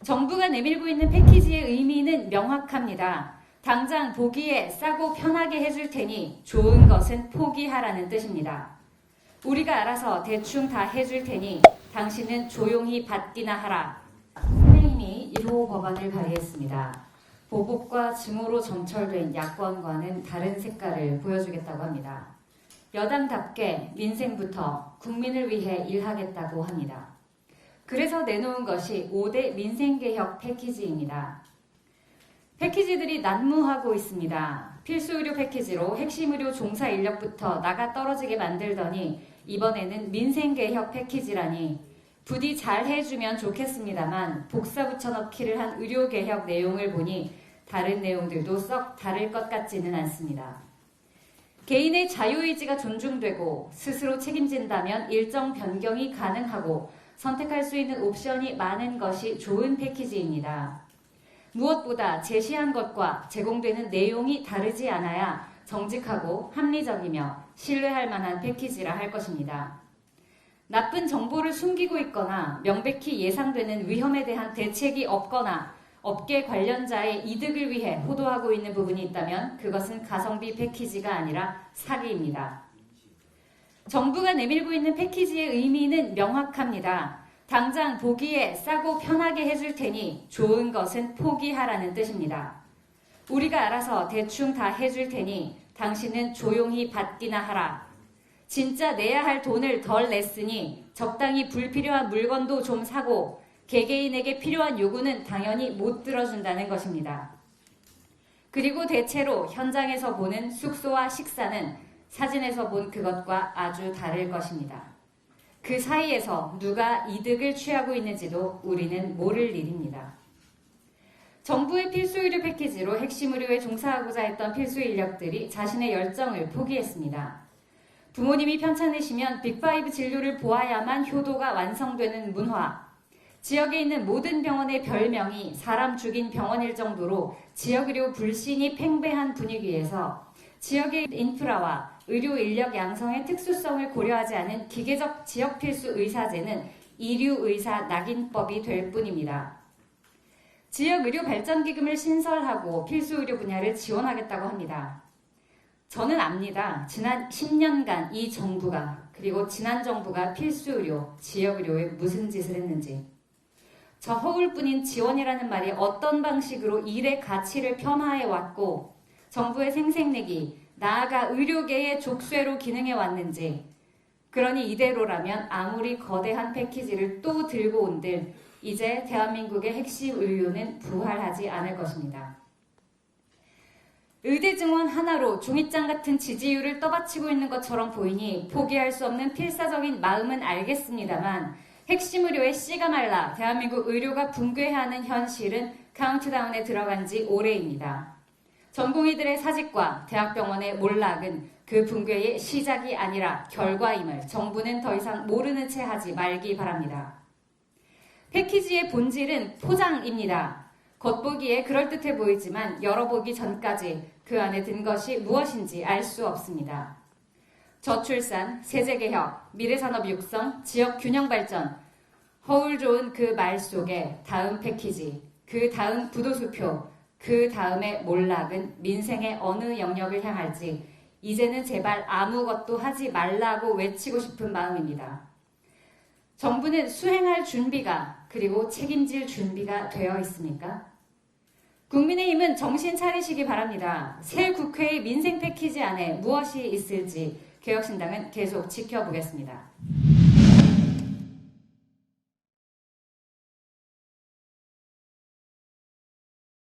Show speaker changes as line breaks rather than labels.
정부가 내밀고 있는 패키지의 의미는 명확합니다. 당장 보기에 싸고 편하게 해줄 테니 좋은 것은 포기하라는 뜻입니다. 우리가 알아서 대충 다 해줄 테니 당신은 조용히 받기나 하라. 국민의힘이 1호 법안을 발의했습니다. 보복과 증오로 점철된 야권과는 다른 색깔을 보여주겠다고 합니다. 여당답게 민생부터 국민을 위해 일하겠다고 합니다. 그래서 내놓은 것이 5대 민생개혁 패키지입니다. 패키지들이 난무하고 있습니다. 필수의료 패키지로 핵심 의료 종사 인력부터 나가 떨어지게 만들더니 이번에는 민생개혁 패키지라니 부디 잘 해주면 좋겠습니다만 복사 붙여넣기를 한 의료개혁 내용을 보니 다른 내용들도 썩 다를 것 같지는 않습니다. 개인의 자유의지가 존중되고 스스로 책임진다면 일정 변경이 가능하고 선택할 수 있는 옵션이 많은 것이 좋은 패키지입니다. 무엇보다 제시한 것과 제공되는 내용이 다르지 않아야 정직하고 합리적이며 신뢰할 만한 패키지라 할 것입니다. 나쁜 정보를 숨기고 있거나 명백히 예상되는 위험에 대한 대책이 없거나 업계 관련자의 이득을 위해 호도하고 있는 부분이 있다면 그것은 가성비 패키지가 아니라 사기입니다. 정부가 내밀고 있는 패키지의 의미는 명확합니다. 당장 보기에 싸고 편하게 해줄 테니 좋은 것은 포기하라는 뜻입니다. 우리가 알아서 대충 다 해줄 테니 당신은 조용히 받기나 하라. 진짜 내야 할 돈을 덜 냈으니 적당히 불필요한 물건도 좀 사고 개개인에게 필요한 요구는 당연히 못 들어준다는 것입니다. 그리고 대체로 현장에서 보는 숙소와 식사는 사진에서 본 그것과 아주 다를 것입니다. 그 사이에서 누가 이득을 취하고 있는지도 우리는 모를 일입니다. 정부의 필수의료 패키지로 핵심 의료에 종사하고자 했던 필수 인력들이 자신의 열정을 포기했습니다. 부모님이 편찮으시면 빅5 진료를 보아야만 효도가 완성되는 문화, 지역에 있는 모든 병원의 별명이 사람 죽인 병원일 정도로 지역의료 불신이 팽배한 분위기에서 지역의 인프라와 의료 인력 양성의 특수성을 고려하지 않은 기계적 지역 필수 의사제는 이류의사 낙인법이 될 뿐입니다. 지역 의료 발전 기금을 신설하고 필수 의료 분야를 지원하겠다고 합니다. 저는 압니다. 지난 10년간 이 정부가 그리고 지난 정부가 필수 의료, 지역 의료에 무슨 짓을 했는지. 저 허울뿐인 지원이라는 말이 어떤 방식으로 일의 가치를 폄하해 왔고 정부의 생색내기, 나아가 의료계의 족쇄로 기능해 왔는지. 그러니 이대로라면 아무리 거대한 패키지를 또 들고 온들 이제 대한민국의 핵심 의료는 부활하지 않을 것입니다. 의대 증원 하나로 종이장 같은 지지율을 떠받치고 있는 것처럼 보이니 포기할 수 없는 필사적인 마음은 알겠습니다만 핵심 의료의 씨가 말라 대한민국 의료가 붕괴하는 현실은 카운트다운에 들어간 지 오래입니다. 전공의들의 사직과 대학병원의 몰락은 그 붕괴의 시작이 아니라 결과임을 정부는 더 이상 모르는 채 하지 말기 바랍니다. 패키지의 본질은 포장입니다. 겉보기에 그럴듯해 보이지만 열어보기 전까지 그 안에 든 것이 무엇인지 알 수 없습니다. 저출산, 세제개혁, 미래산업 육성, 지역 균형 발전, 허울 좋은 그 말 속에 다음 패키지, 그 다음 부도수표, 그 다음에 몰락은 민생의 어느 영역을 향할지 이제는 제발 아무것도 하지 말라고 외치고 싶은 마음입니다. 정부는 수행할 준비가 그리고 책임질 준비가 되어 있습니까? 국민의힘은 정신 차리시기 바랍니다. 새 국회의 민생 패키지 안에 무엇이 있을지 개혁신당은 계속 지켜보겠습니다.